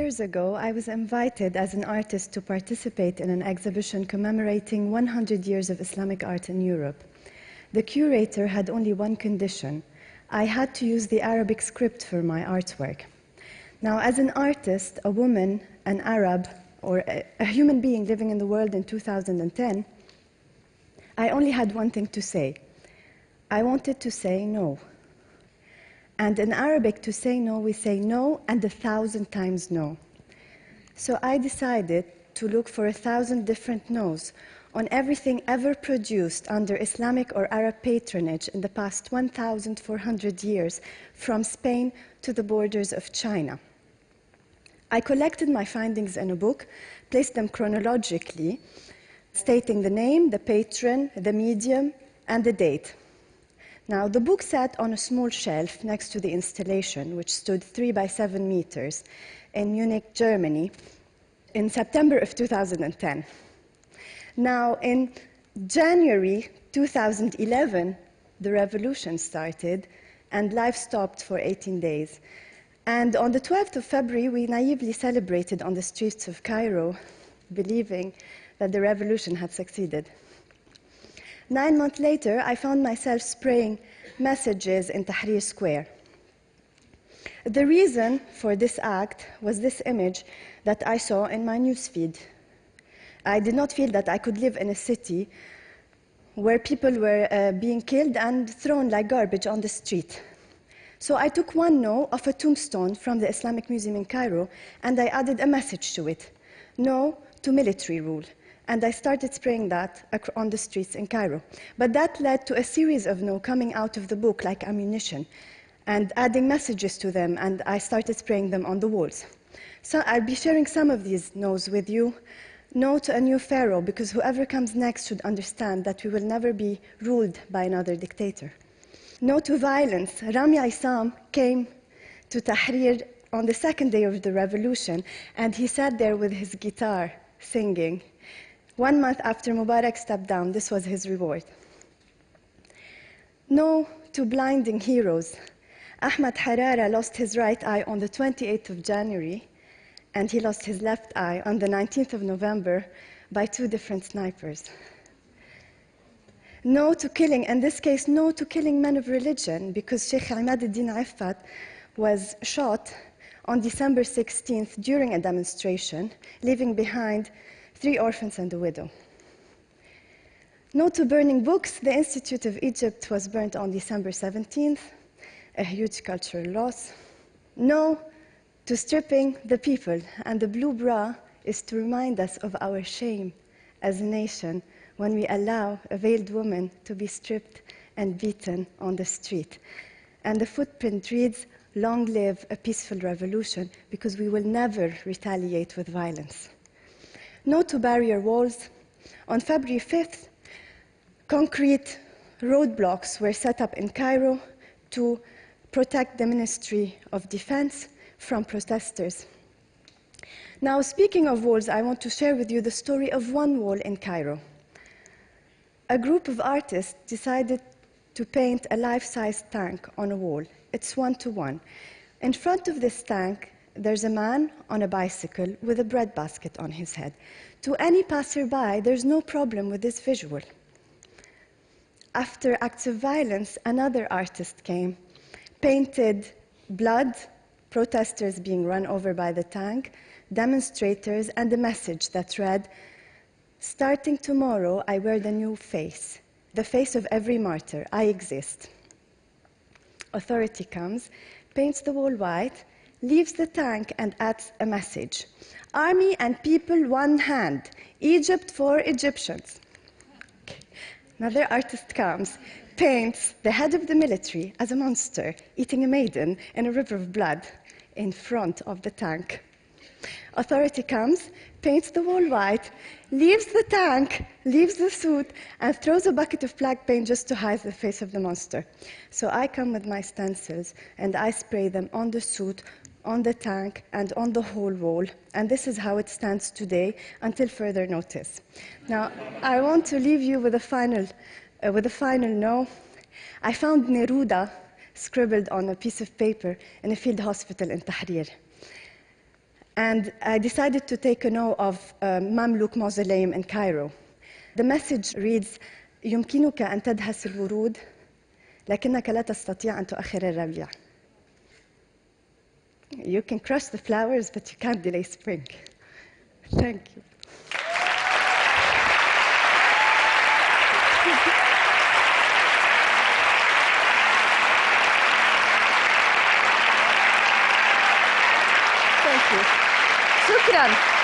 years ago, I was invited as an artist to participate in an exhibition commemorating 100 years of Islamic art in Europe. The curator had only one condition. I had to use the Arabic script for my artwork. Now, as an artist, a woman, an Arab, or a human being living in the world in 2010, I only had one thing to say. I wanted to say no. And in Arabic, to say no, we say no and 1,000 times no. So I decided to look for 1,000 different no's on everything ever produced under Islamic or Arab patronage in the past 1,400 years, from Spain to the borders of China. I collected my findings in a book, placed them chronologically, stating the name, the patron, the medium, and the date. Now, the book sat on a small shelf next to the installation, which stood 3 by 7 meters in Munich, Germany, in September of 2010. Now, in January 2011, the revolution started, and life stopped for 18 days. And on the 12th of February, we naively celebrated on the streets of Cairo, believing that the revolution had succeeded. 9 months later, I found myself spraying messages in Tahrir Square. The reason for this act was this image that I saw in my newsfeed. I did not feel that I could live in a city where people were being killed and thrown like garbage on the street. So I took one no of a tombstone from the Islamic Museum in Cairo, and I added a message to it: no to military rule. And I started spraying that on the streets in Cairo. But that led to a series of no coming out of the book like ammunition, and adding messages to them, and I started spraying them on the walls. So I'll be sharing some of these no's with you. No to a new pharaoh, because whoever comes next should understand that we will never be ruled by another dictator. No to violence. Rami Aissam came to Tahrir on the second day of the revolution, and he sat there with his guitar singing. 1 month after Mubarak stepped down, this was his reward. No to blinding heroes. Ahmad Harara lost his right eye on the 28th of January, and he lost his left eye on the 19th of November by 2 different snipers. No to killing, in this case, no to killing men of religion, because Sheikh Ahmad al-Din Affat was shot on December 16th during a demonstration, leaving behind 3 orphans and a widow. No to burning books. The Institute of Egypt was burnt on December 17th, a huge cultural loss. No to stripping the people, and the blue bra is to remind us of our shame as a nation when we allow a veiled woman to be stripped and beaten on the street. And the footprint reads, "Long live a peaceful revolution," because we will never retaliate with violence. No to barrier walls. On February 5th, concrete roadblocks were set up in Cairo to protect the Ministry of Defense from protesters. Now, speaking of walls, I want to share with you the story of one wall in Cairo. A group of artists decided to paint a life-size tank on a wall. It's 1-to-1. In front of this tank, there's a man on a bicycle with a bread basket on his head. To any passerby, there's no problem with this visual. After acts of violence, another artist came, painted blood, protesters being run over by the tank, demonstrators, and a message that read, "Starting tomorrow, I wear the new face, the face of every martyr. I exist." Authority comes, paints the wall white, leaves the tank, and adds a message: "Army and people, one hand. Egypt for Egyptians." Okay. Another artist comes, paints the head of the military as a monster eating a maiden in a river of blood in front of the tank. Authority comes, paints the wall white, leaves the tank, leaves the suit, and throws a bucket of black paint just to hide the face of the monster. So I come with my stencils, and I spray them on the suit, on the tank, and on the whole wall. And this is how it stands today, until further notice. Now, I want to leave you with a final no. I found Neruda scribbled on a piece of paper in a field hospital in Tahrir. And I decided to take a note of Mamluk mausoleum in Cairo. The message reads, يمكنك أن تدهس الورود لكنك لا تستطيع أن تؤخر الربيع. You can crush the flowers, but you can't delay spring. Thank you. Thank you. شكراً.